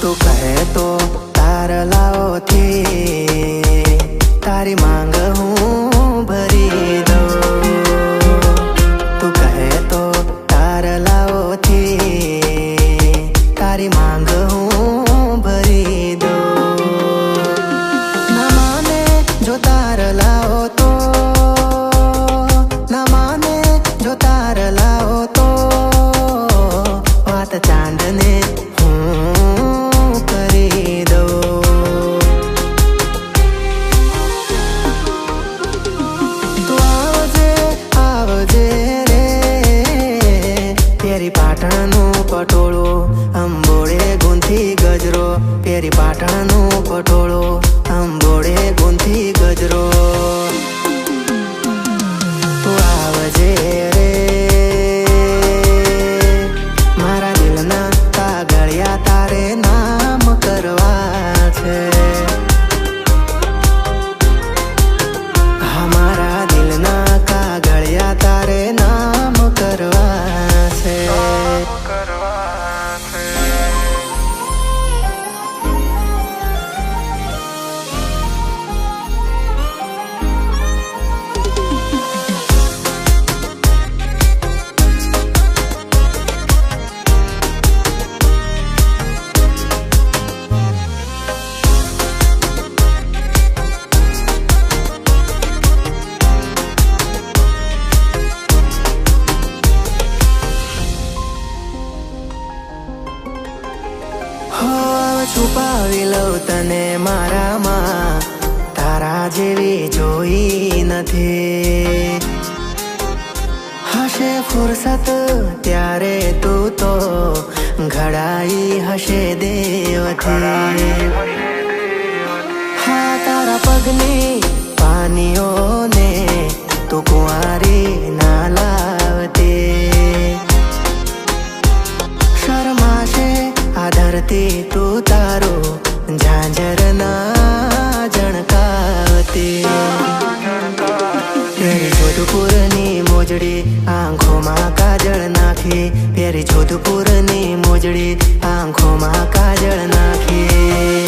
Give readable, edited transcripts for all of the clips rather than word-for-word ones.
તું કહે તો તારલાઓથી તારી માંગ હું ભરી દઉં। તું કહે તો તારલાઓથી તારી માંગ હું ભરી દઉં। ના માને જો તારલાઓ તો, ના માને જો તારલાઓ તો વાત ચાંદને પાટણનું પટોળું અંબોળે ગુંથી ગજરો, પેરી પાટણનું પટોળું અંબોળે ગુંથી ગજરો। તું આવજે રે મારા દિલના કાગળિયા તારે નામ કરવા છે। હા મારા દિલના કાગળિયા તારે નામ કરવા છે। છુપાવી લઉં તને મારામાં, તારા જેવી જોઈ નથી। હશે ફુરસત ત્યારે તું તો ઘડાઈ હશે દેવથી। હા તારા પગની પાનીઓને તું કુંવારી ના લાવતી। શરમાશે આ ધરતી તું તારું ઝાંઝર ના જણકાવતી। પેરી જોધપુરની મોજડી આંખોમાં કાજળ નાખી, પેરી જોધપુરની મોજડી આંખોમાં કાજળ નાખી।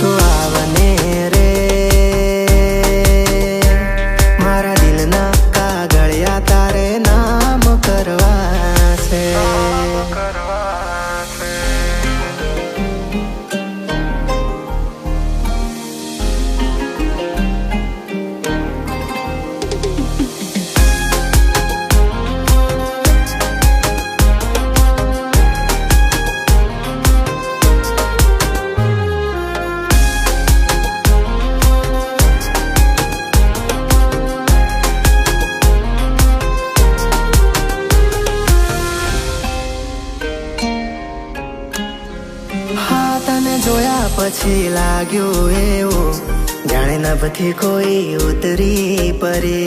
તો આવને રે મારા દિલના કાગળિયા તારે નામ કરવા છે। જોયા પછી લાગ્યું એવું જાણે નભથી કોઈ ઉતરી પરે।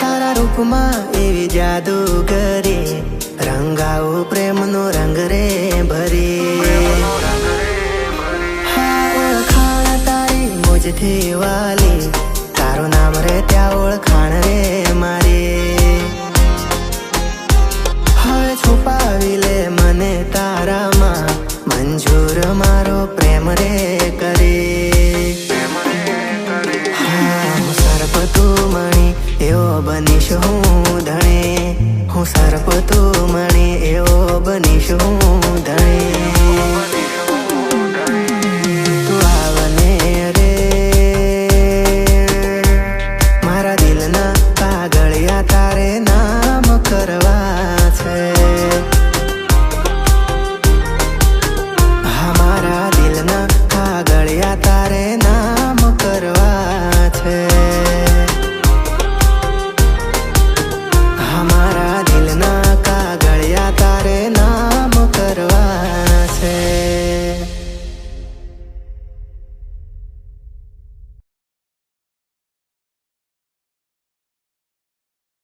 તારા રૂપમાં એવી જાદુગરી રંગાવું પ્રેમનો રંગ રે ભરી। હા ઓળખાણ તારી મુજથી વાલી